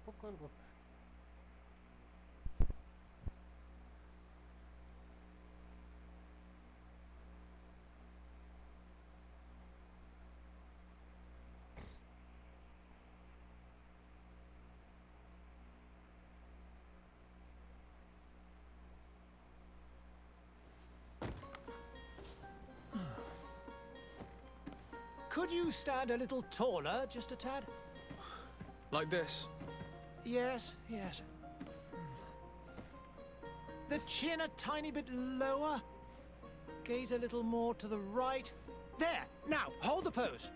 poco algo. Could you stand a little taller, just a tad? Like this? Yes, yes. The chin a tiny bit lower. Gaze a little more to the right. There! Now, hold the pose.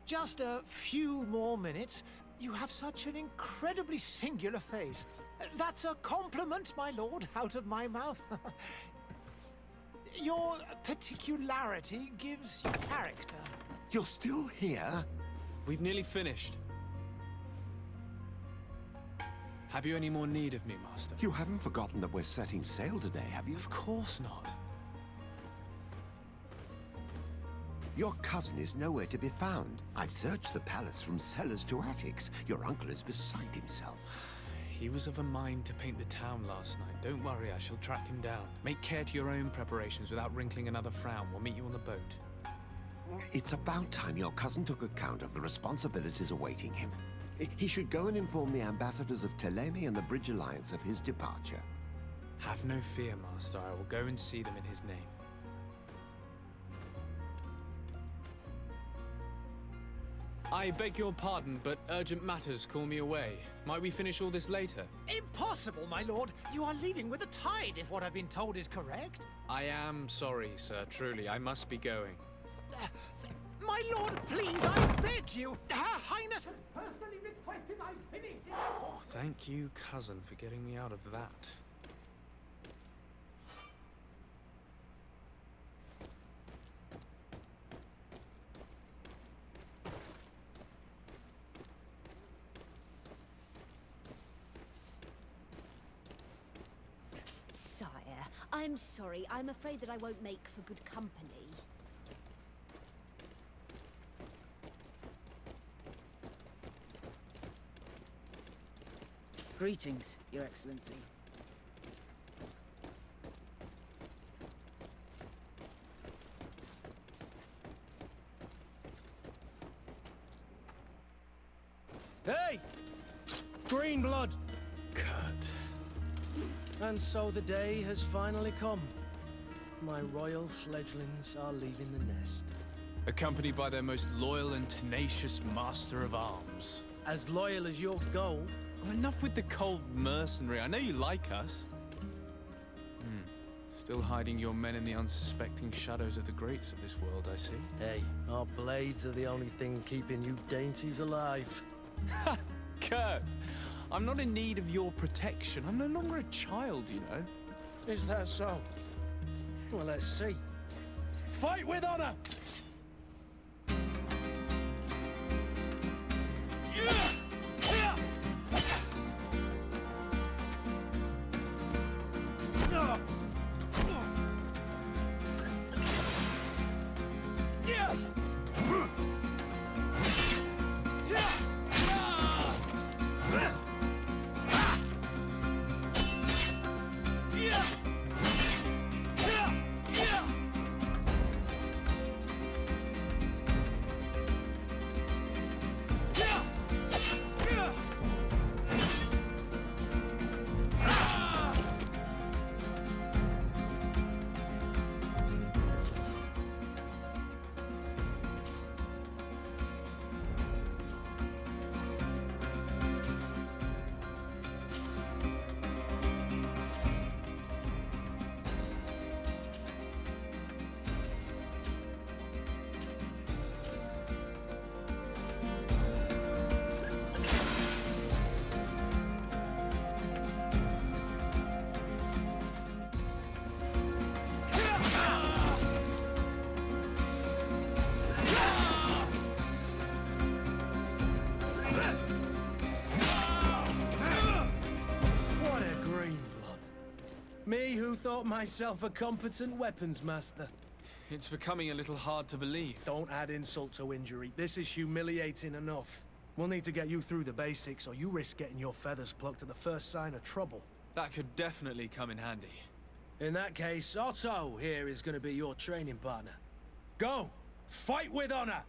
Just a few more minutes. You have such an incredibly singular face. That's a compliment, my lord, out of my mouth. Your particularity gives you character. You're still here? We've nearly finished. Have you any more need of me, Master? You haven't forgotten that we're setting sail today, have you? Of course not. Your cousin is nowhere to be found. I've searched the palace from cellars to attics. Your uncle is beside himself. He was of a mind to paint the town last night. Don't worry, I shall track him down. Make care to your own preparations without wrinkling another frown. We'll meet you on the boat. It's about time your cousin took account of the responsibilities awaiting him. He should go and inform the ambassadors of Teleme and the Bridge Alliance of his departure. Have no fear, Master. I will go and see them in his name. I beg your pardon, but urgent matters call me away. Might we finish all this later? Impossible, my lord. You are leaving with the tide, if what I've been told is correct. I am sorry, sir. Truly, I must be going. My lord, please, I beg you. Her Highness has personally requested I finish it. Thank you, cousin, for getting me out of that. Sire, I'm sorry. I'm afraid that I won't make for good company. Greetings, Your Excellency. Hey! Green blood! Kurt. And so the day has finally come. My royal fledglings are leaving the nest. Accompanied by their most loyal and tenacious master of arms. As loyal as your gold. Oh, enough with the cold mercenary. I know you like us. Still hiding your men in the unsuspecting shadows of the greats of this world, I see. Hey, our blades are the only thing keeping you dainties alive. Ha! Kurt! I'm not in need of your protection. I'm no longer a child, you know. Is that so? Well, let's see. Fight with honor! Me who thought myself a competent weapons master. It's becoming a little hard to believe. Don't add insult to injury. This is humiliating enough. We'll need to get you through the basics, or you risk getting your feathers plucked at the first sign of trouble. That could definitely come in handy. In that case, Otto here is going to be your training partner. Go! Fight with honor!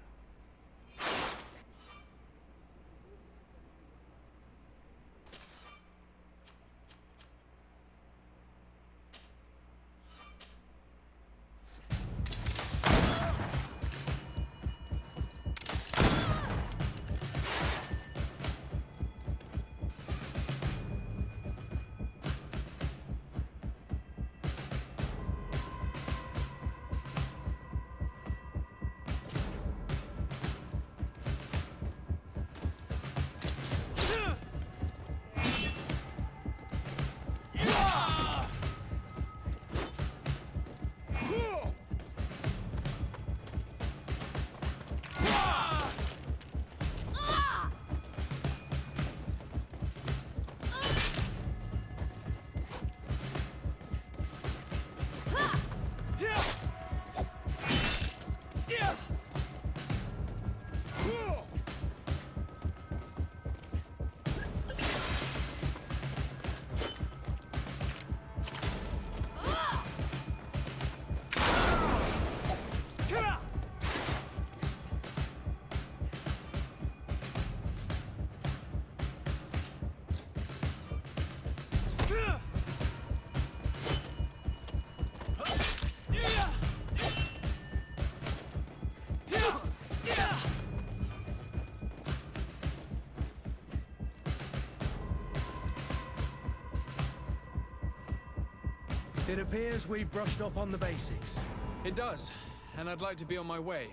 It appears we've brushed up on the basics. It does, and I'd like to be on my way.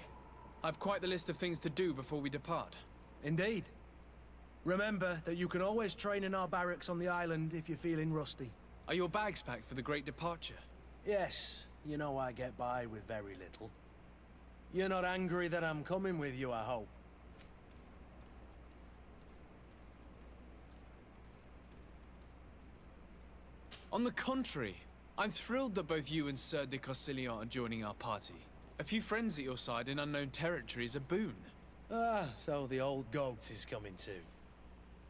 I've quite the list of things to do before we depart. Indeed. Remember that you can always train in our barracks on the island if you're feeling rusty. Are your bags packed for the great departure? Yes, you know I get by with very little. You're not angry that I'm coming with you, I hope. On the contrary, I'm thrilled that both you and Sir de Corsillon are joining our party. A few friends at your side in unknown territory is a boon. Ah, so the old goat is coming too.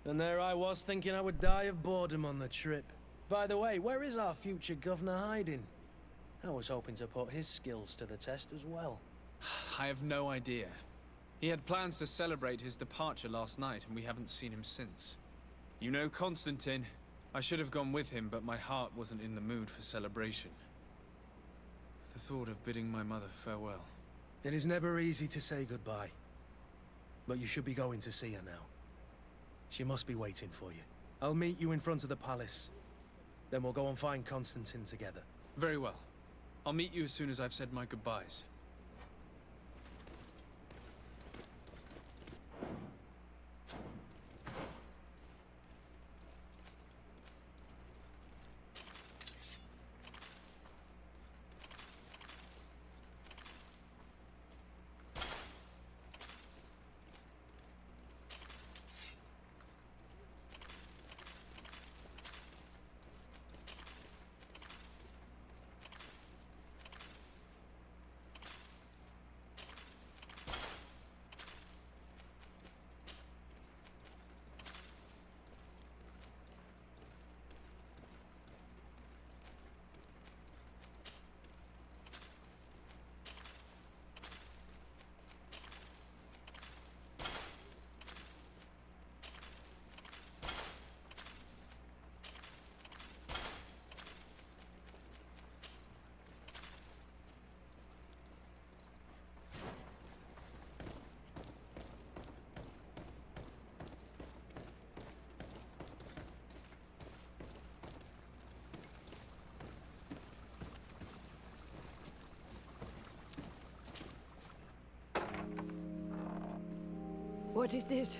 And there I was thinking I would die of boredom on the trip. By the way, where is our future governor hiding? I was hoping to put his skills to the test as well. I have no idea. He had plans to celebrate his departure last night, and we haven't seen him since. You know Constantine. I should have gone with him, but my heart wasn't in the mood for celebration. The thought of bidding my mother farewell. It is never easy to say goodbye. But you should be going to see her now. She must be waiting for you. I'll meet you in front of the palace. Then we'll go and find Constantine together. Very well. I'll meet you as soon as I've said my goodbyes. What is this?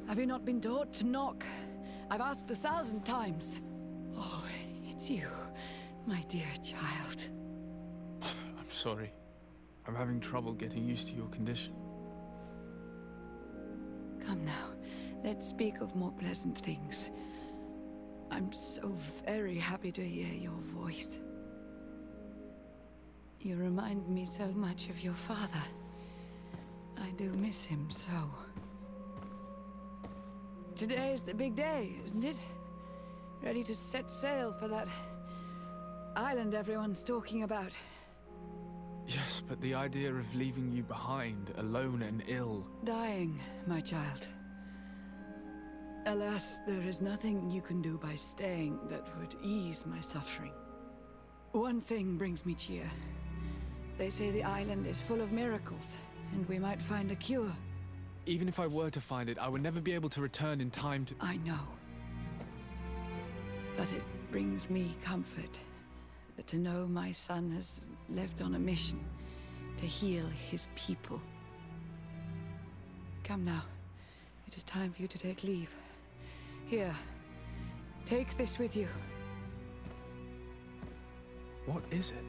Have you not been taught to knock? I've asked 1,000 times. Oh, it's you, my dear child. Mother, I'm sorry. I'm having trouble getting used to your condition. Come now, let's speak of more pleasant things. I'm so very happy to hear your voice. You remind me so much of your father. I do miss him so. Today is the big day, isn't it? Ready to set sail for that island everyone's talking about. Yes, but the idea of leaving you behind, alone and ill... Dying, my child. Alas, there is nothing you can do by staying that would ease my suffering. One thing brings me cheer. They say the island is full of miracles, and we might find a cure. Even if I were to find it, I would never be able to return in time to... I know. But it brings me comfort to know my son has left on a mission to heal his people. Come now. It is time for you to take leave. Here, take this with you. What is it?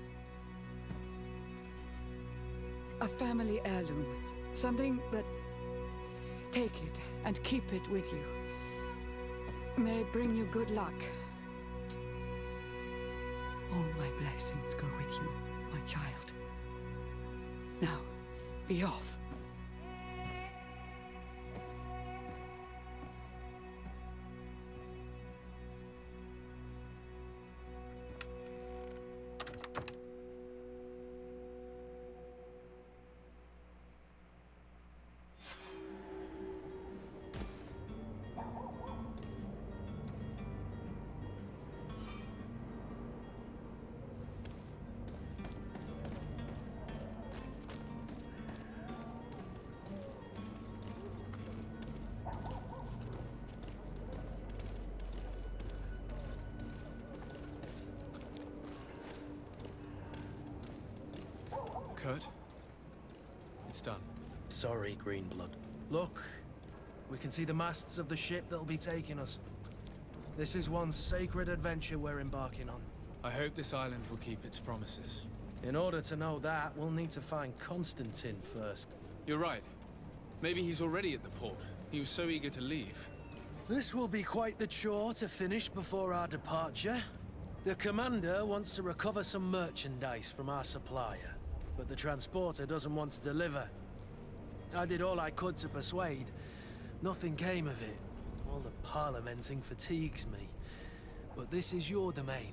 A family heirloom. Something that... Take it and keep it with you. May it bring you good luck. All my blessings go with you, my child. Now, be off. Kurt. It's done. Sorry, Greenblood. Look, we can see the masts of the ship that'll be taking us. This is one sacred adventure we're embarking on. I hope this island will keep its promises. In order to know that, we'll need to find Constantine first. You're right. Maybe he's already at the port. He was so eager to leave. This will be quite the chore to finish before our departure. The commander wants to recover some merchandise from our supplier, but the transporter doesn't want to deliver. I did all I could to persuade. Nothing came of it. All the parliamenting fatigues me. But this is your domain.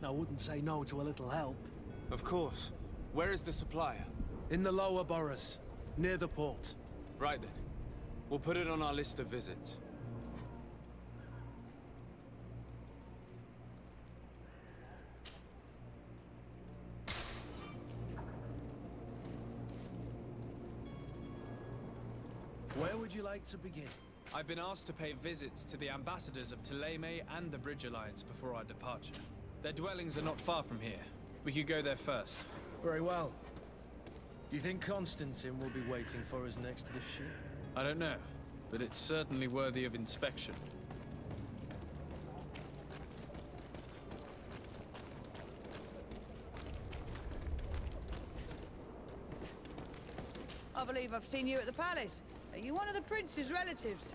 I wouldn't say no to a little help. Of course. Where is the supplier? In the lower boroughs, near the port. Right then. We'll put it on our list of visits. Where would you like to begin? I've been asked to pay visits to the ambassadors of Thélème and the Bridge Alliance before our departure. Their dwellings are not far from here. We could go there first. Very well. Do you think Constantine will be waiting for us next to the ship? I don't know, but it's certainly worthy of inspection. I believe I've seen you at the palace. Are you one of the prince's relatives?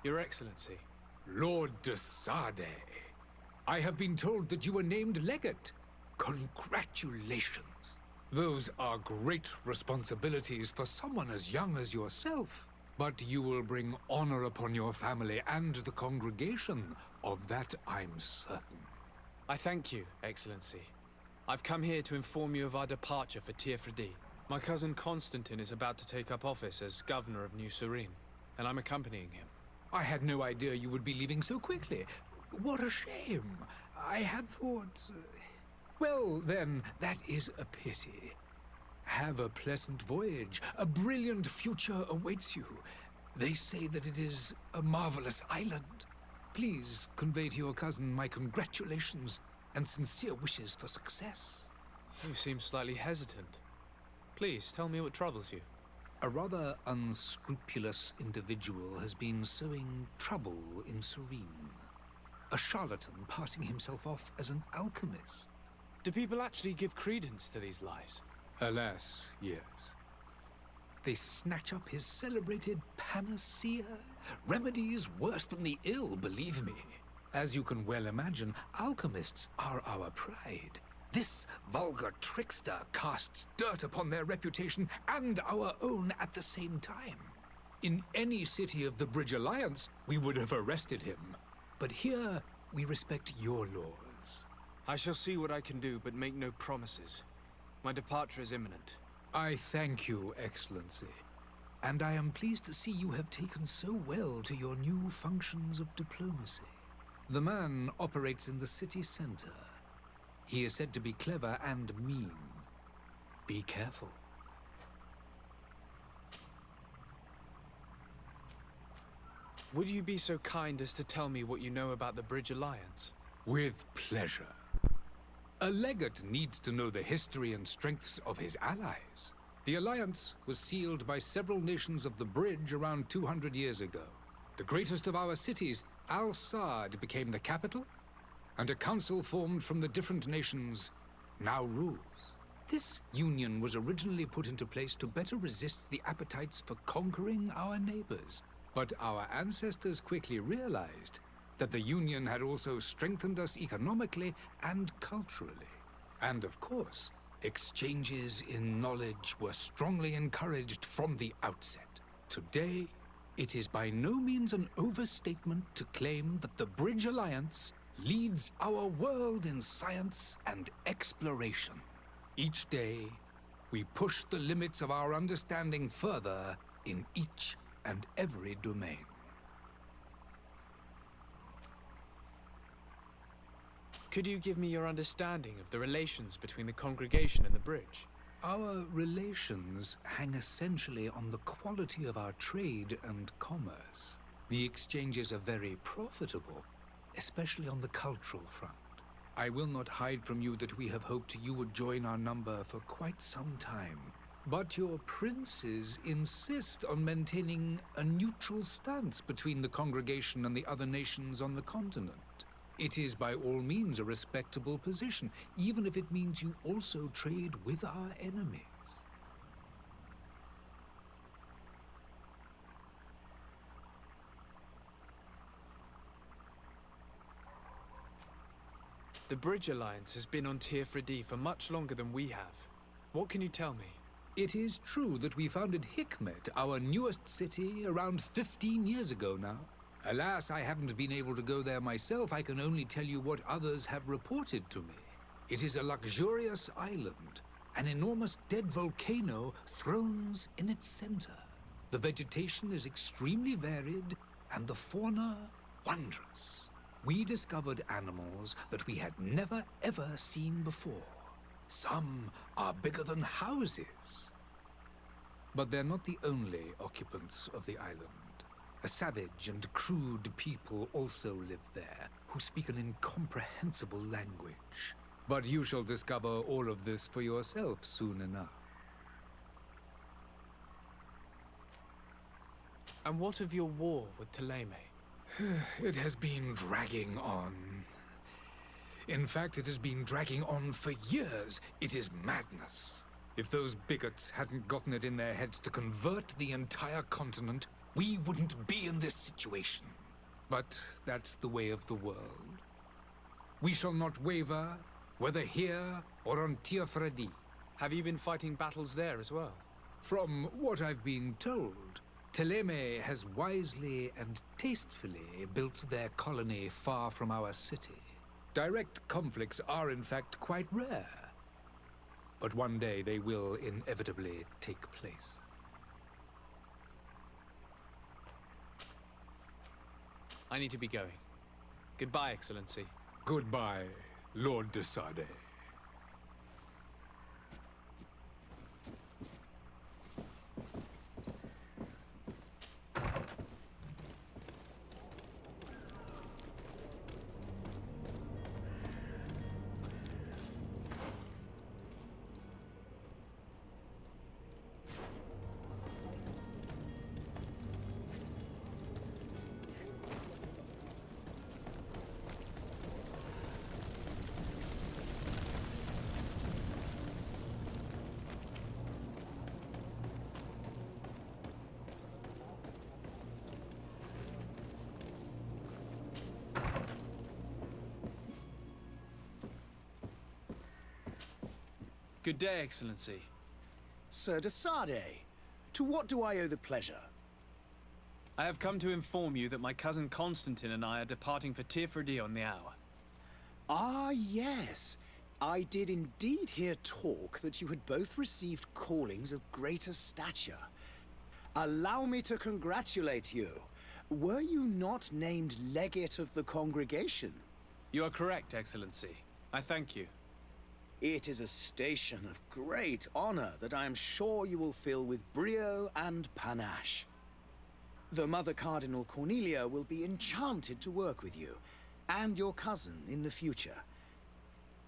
Your Excellency. Lord de Sade, I have been told that you were named legate. Congratulations. Those are great responsibilities for someone as young as yourself. But you will bring honor upon your family and the congregation. Of that, I'm certain. I thank you, Excellency. I've come here to inform you of our departure for Tiefredi. My cousin Constantine is about to take up office as governor of New Serene, and I'm accompanying him. I had no idea you would be leaving so quickly. What a shame. I had thought... Well, then, that is a pity. Have a pleasant voyage. A brilliant future awaits you. They say that it is a marvelous island. Please convey to your cousin my congratulations and sincere wishes for success. You seem slightly hesitant. Please, tell me what troubles you. A rather unscrupulous individual has been sowing trouble in Serene. A charlatan passing himself off as an alchemist. Do people actually give credence to these lies? Alas, yes. They snatch up his celebrated panacea. Remedies worse than the ill, believe me. As you can well imagine, alchemists are our pride. This vulgar trickster casts dirt upon their reputation and our own at the same time. In any city of the Bridge Alliance, we would have arrested him. But here, we respect your laws. I shall see what I can do, but make no promises. My departure is imminent. I thank you, Excellency. And I am pleased to see you have taken so well to your new functions of diplomacy. The man operates in the city center. He is said to be clever and mean. Be careful. Would you be so kind as to tell me what you know about the Bridge Alliance? With pleasure. A legate needs to know the history and strengths of his allies. The alliance was sealed by several nations of the Bridge around 200 years ago. The greatest of our cities, Al-Saad, became the capital, and a council formed from the different nations now rules. This union was originally put into place to better resist the appetites for conquering our neighbors, but our ancestors quickly realized that the union had also strengthened us economically and culturally. And of course, exchanges in knowledge were strongly encouraged from the outset. Today, it is by no means an overstatement to claim that the Bridge Alliance leads our world in science and exploration. Each day, we push the limits of our understanding further in each and every domain. Could you give me your understanding of the relations between the congregation and the Bridge? Our relations hang essentially on the quality of our trade and commerce. The exchanges are very profitable, especially on the cultural front. I will not hide from you that we have hoped you would join our number for quite some time. But your princes insist on maintaining a neutral stance between the congregation and the other nations on the continent. It is by all means a respectable position, even if it means you also trade with our enemies. The Bridge Alliance has been on Tirfredi for much longer than we have. What can you tell me? It is true that we founded Hikmet, our newest city, around 15 years ago now. Alas, I haven't been able to go there myself. I can only tell you what others have reported to me. It is a luxurious island. An enormous dead volcano thrones in its center. The vegetation is extremely varied, and the fauna wondrous. We discovered animals that we had never ever seen before. Some are bigger than houses. But they're not the only occupants of the island. A savage and crude people also live there, who speak an incomprehensible language. But you shall discover all of this for yourself soon enough. And what of your war with Thélème? It has been dragging on. In fact, it has been dragging on for years. It is madness. If those bigots hadn't gotten it in their heads to convert the entire continent, we wouldn't be in this situation. But that's the way of the world. We shall not waver, whether here or on Tirfredi. Have you been fighting battles there as well? From what I've been told, Thélème has wisely and tastefully built their colony far from our city. Direct conflicts are in fact quite rare. But one day they will inevitably take place. I need to be going. Goodbye, Excellency. Goodbye, Lord de Sade. Good day, Excellency. Sir de Sade, to what do I owe the pleasure? I have come to inform you that my cousin Constantine and I are departing for Tirfredi on the hour. Ah, yes. I did indeed hear talk that you had both received callings of greater stature. Allow me to congratulate you. Were you not named legate of the congregation? You are correct, Excellency. I thank you. It is a station of great honor that I am sure you will fill with brio and panache. The Mother Cardinal Cornelia will be enchanted to work with you, and your cousin in the future.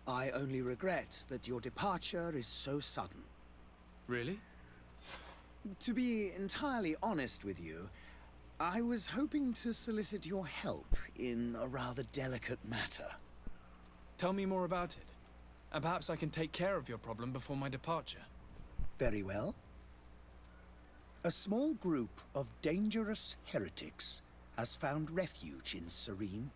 I only regret that your departure is so sudden. Really? To be entirely honest with you, I was hoping to solicit your help in a rather delicate matter. Tell me more about it. And perhaps I can take care of your problem before my departure. Very well. A small group of dangerous heretics has found refuge in Serene.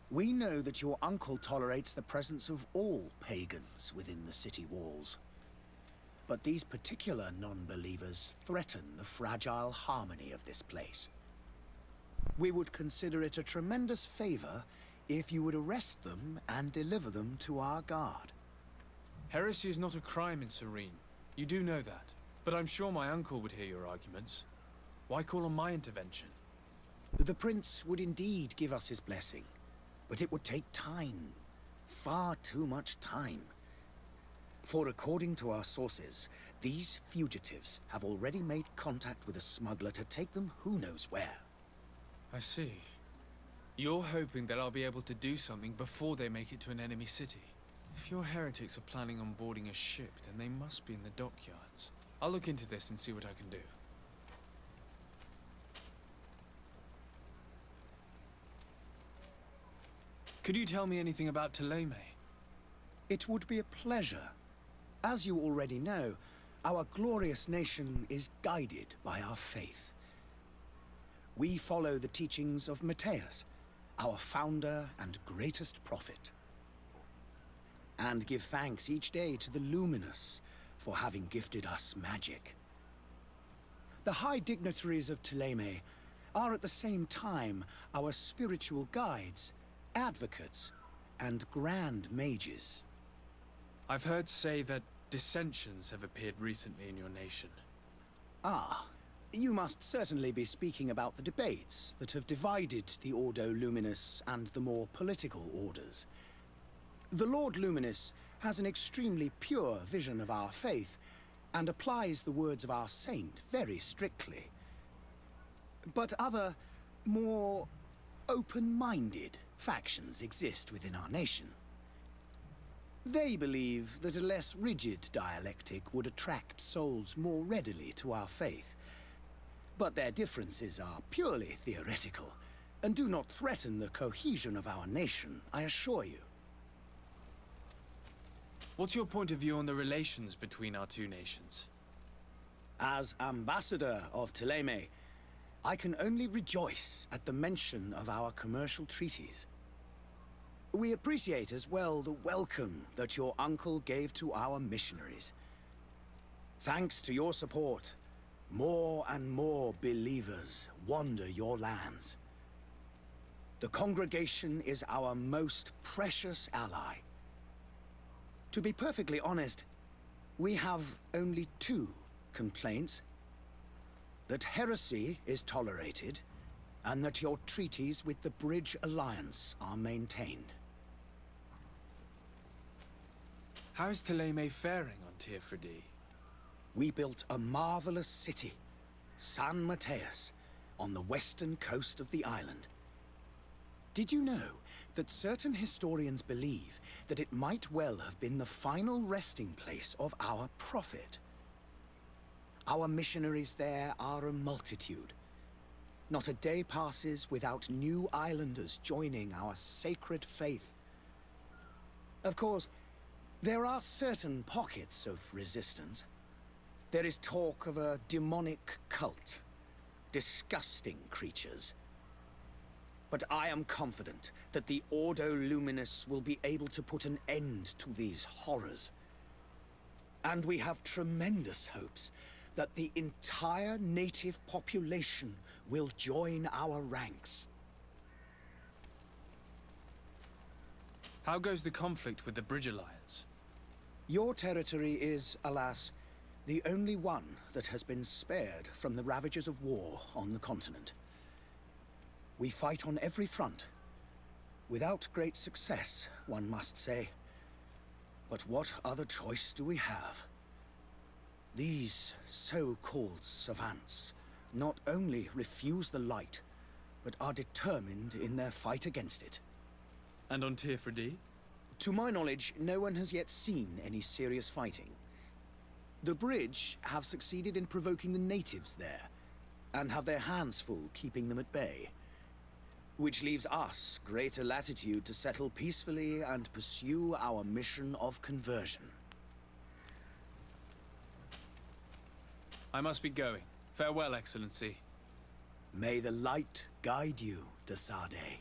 We know that your uncle tolerates the presence of all pagans within the city walls. But these particular non-believers threaten the fragile harmony of this place. We would consider it a tremendous favor if you would arrest them and deliver them to our guard. Heresy is not a crime in Serene. You do know that. But I'm sure my uncle would hear your arguments. Why call on my intervention? The Prince would indeed give us his blessing, but it would take time. Far too much time. For according to our sources, these fugitives have already made contact with a smuggler to take them who knows where. I see. You're hoping that I'll be able to do something before they make it to an enemy city. If your heretics are planning on boarding a ship, then they must be in the dockyards. I'll look into this and see what I can do. Could you tell me anything about Thélème? It would be a pleasure. As you already know, our glorious nation is guided by our faith. We follow the teachings of Matthias, our founder and greatest prophet, and give thanks each day to the Luminous for having gifted us magic. The high dignitaries of Thélème are at the same time our spiritual guides, advocates, and grand mages. I've heard say that dissensions have appeared recently in your nation. Ah, you must certainly be speaking about the debates that have divided the Ordo Luminous and the more political orders. The Lord Luminous has an extremely pure vision of our faith and applies the words of our saint very strictly. But other, more open-minded factions exist within our nation. They believe that a less rigid dialectic would attract souls more readily to our faith. But their differences are purely theoretical and do not threaten the cohesion of our nation, I assure you. What's your point of view on the relations between our two nations? As ambassador of Thélème, I can only rejoice at the mention of our commercial treaties. We appreciate as well the welcome that your uncle gave to our missionaries. Thanks to your support, more and more believers wander your lands. The congregation is our most precious ally. To be perfectly honest, we have only two complaints. That heresy is tolerated, and that your treaties with the Bridge Alliance are maintained. How is Thélème faring on Teofridi? We built a marvelous city, San Mateus, on the western coast of the island. Did you know that certain historians believe that it might well have been the final resting place of our prophet? Our missionaries there are a multitude. Not a day passes without new islanders joining our sacred faith. Of course, there are certain pockets of resistance. There is talk of a demonic cult, disgusting creatures. But I am confident that the Ordo Luminous will be able to put an end to these horrors. And we have tremendous hopes that the entire native population will join our ranks. How goes the conflict with the Bridge Alliance? Your territory is, alas, the only one that has been spared from the ravages of war on the continent. We fight on every front. Without great success, one must say. But what other choice do we have? These so-called savants not only refuse the light, but are determined in their fight against it. And on Tirfredi? To my knowledge, no one has yet seen any serious fighting. The bridge have succeeded in provoking the natives there, and have their hands full keeping them at bay. Which leaves us greater latitude to settle peacefully and pursue our mission of conversion. I must be going. Farewell, Excellency. May the light guide you, de Sade.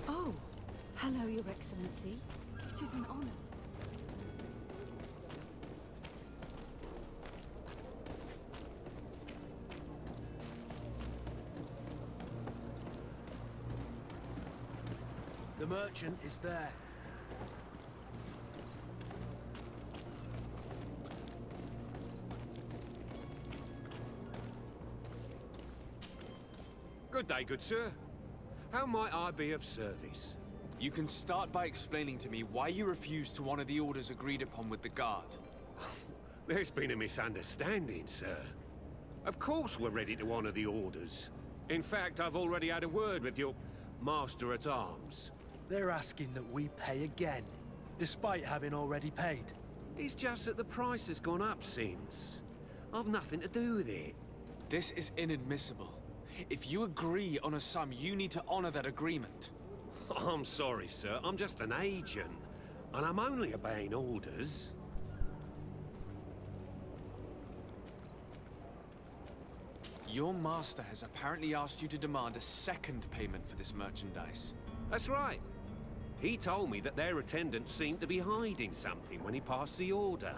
Oh, hello, Your Excellency. It is an honor. The merchant is there. Good day, good sir. How might I be of service? You can start by explaining to me why you refused to honor the orders agreed upon with the guard. There's been a misunderstanding, sir. Of course we're ready to honor the orders. In fact, I've already had a word with your master-at-arms. They're asking that we pay again, despite having already paid. It's just that the price has gone up since. I've nothing to do with it. This is inadmissible. If you agree on a sum, you need to honor that agreement. I'm sorry, sir. I'm just an agent. And I'm only obeying orders. Your master has apparently asked you to demand a second payment for this merchandise. That's right. He told me that their attendant seemed to be hiding something when he passed the order.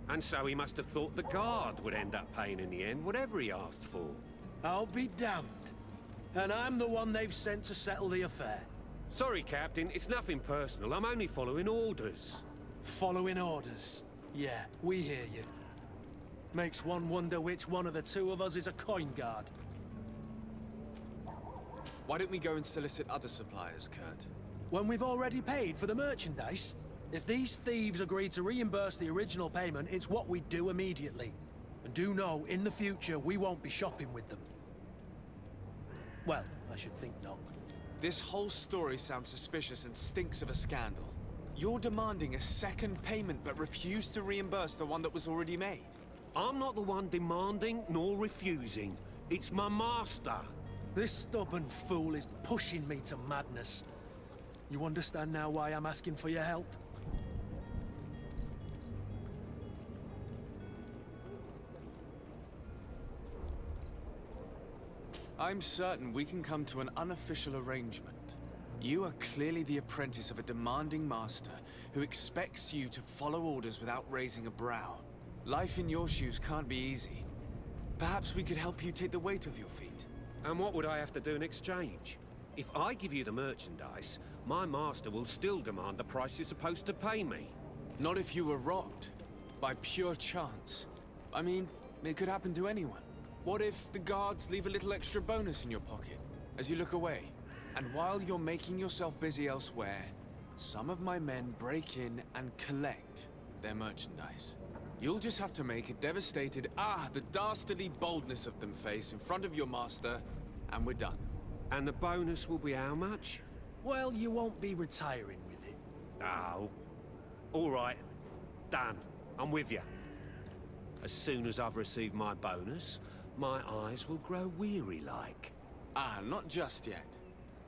And so he must have thought the guard would end up paying in the end, whatever he asked for. I'll be damned. And I'm the one they've sent to settle the affair. Sorry, Captain. It's nothing personal. I'm only following orders. Following orders. Yeah, we hear you. Makes one wonder which one of the two of us is a coin guard. Why don't we go and solicit other suppliers, Kurt? When we've already paid for the merchandise? If these thieves agree to reimburse the original payment, it's what we do immediately. And do know, in the future, we won't be shopping with them. Well, I should think not. This whole story sounds suspicious and stinks of a scandal. You're demanding a second payment but refuse to reimburse the one that was already made. I'm not the one demanding nor refusing. It's my master. This stubborn fool is pushing me to madness. You understand now why I'm asking for your help? I'm certain we can come to an unofficial arrangement. You are clearly the apprentice of a demanding master who expects you to follow orders without raising a brow. Life in your shoes can't be easy. Perhaps we could help you take the weight off your feet. And what would I have to do in exchange? If I give you the merchandise, my master will still demand the price you're supposed to pay me. Not if you were robbed. By pure chance. I mean, it could happen to anyone. What if the guards leave a little extra bonus in your pocket as you look away? And while you're making yourself busy elsewhere, some of my men break in and collect their merchandise. You'll just have to make a devastated, the dastardly boldness of them face in front of your master, and we're done. And the bonus will be how much? Well, you won't be retiring with it. Oh. All right. Done. I'm with you. As soon as I've received my bonus, my eyes will grow weary-like. Not just yet.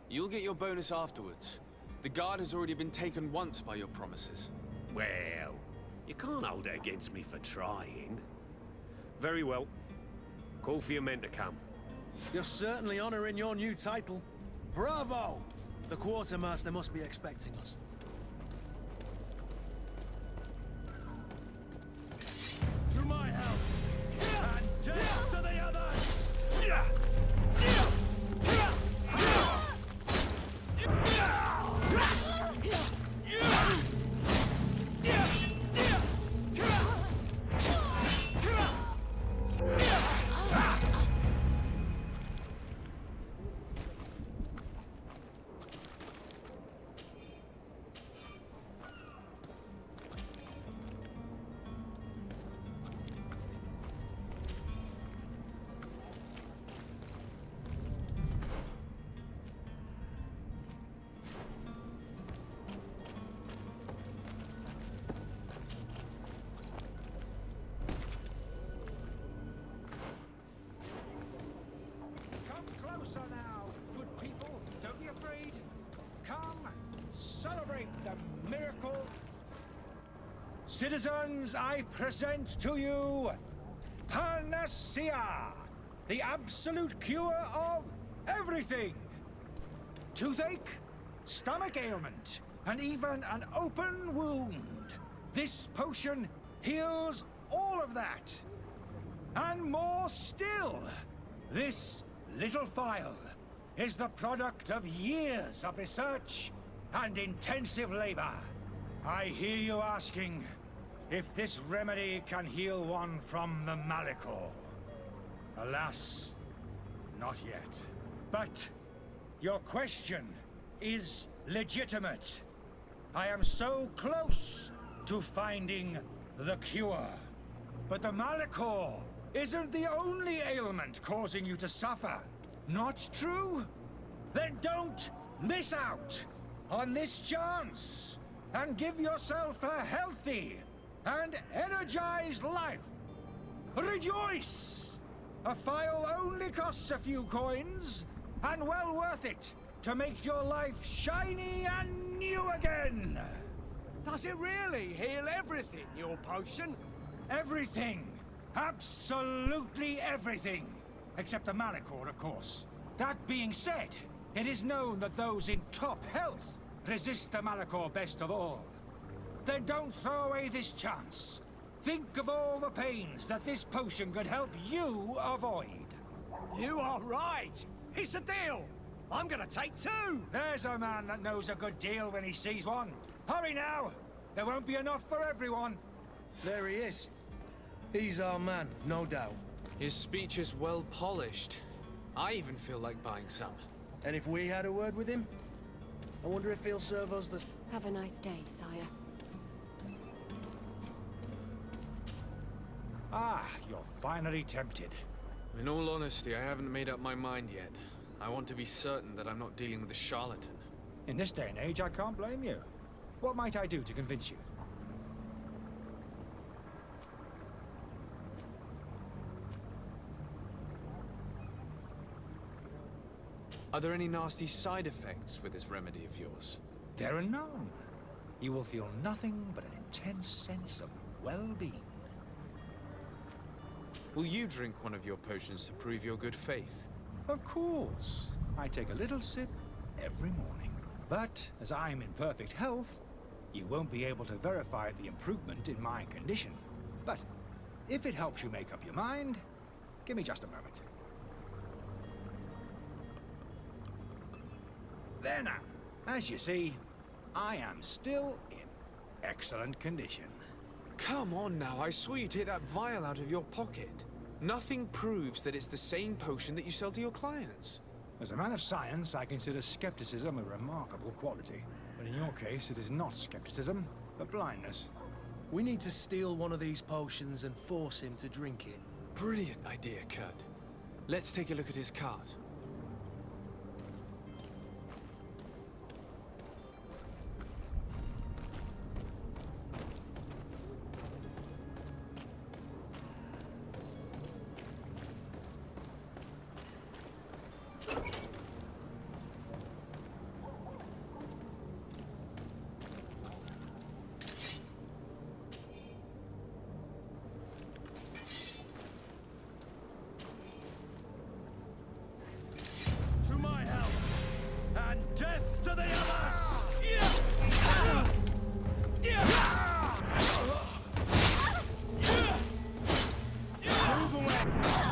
You'll get your bonus afterwards. The guard has already been taken once by your promises. Well, you can't hold it against me for trying. Very well. Call for your men to come. You're certainly honoring your new title. Bravo! The quartermaster must be expecting us. To my help! And death to the others! Closer now, good people. Don't be afraid. Come, celebrate the miracle. Citizens, I present to you Panacea, the absolute cure of everything. Toothache, stomach ailment, and even an open wound. This potion heals all of that. And more still, this little phial is the product of years of research and intensive labor. I hear you asking if this remedy can heal one from the Malachor. Alas, not yet. But your question is legitimate. I am so close to finding the cure. But the Malachor isn't the only ailment causing you to suffer. Not true? Then don't miss out on this chance and give yourself a healthy and energized life. Rejoice! A phial only costs a few coins, and well worth it to make your life shiny and new again. Does it really heal everything, your potion? Everything. Absolutely everything. Except the Malachor, of course. That being said, it is known that those in top health resist the Malachor best of all. Then don't throw away this chance. Think of all the pains that this potion could help you avoid. You are right. It's a deal. I'm gonna take two. There's a man that knows a good deal when he sees one. Hurry now. There won't be enough for everyone. There he is. He's our man, no doubt. His speech is well polished. I even feel like buying some. And if we had a word with him, I wonder if he'll serve us the... Have a nice day, sire. Ah, you're finally tempted. In all honesty, I haven't made up my mind yet. I want to be certain that I'm not dealing with a charlatan. In this day and age, I can't blame you. What might I do to convince you? Are there any nasty side effects with this remedy of yours? There are none. You will feel nothing but an intense sense of well-being. Will you drink one of your potions to prove your good faith? Of course. I take a little sip every morning. But as I'm in perfect health, you won't be able to verify the improvement in my condition. But if it helps you make up your mind, give me just a moment. There now. As you see, I am still in excellent condition. Come on now, I saw you take that vial out of your pocket. Nothing proves that it's the same potion that you sell to your clients. As a man of science, I consider skepticism a remarkable quality. But in your case, it is not skepticism, but blindness. We need to steal one of these potions and force him to drink it. Brilliant idea, Kurt. Let's take a look at his cart. To my help, and death to the others! Move away!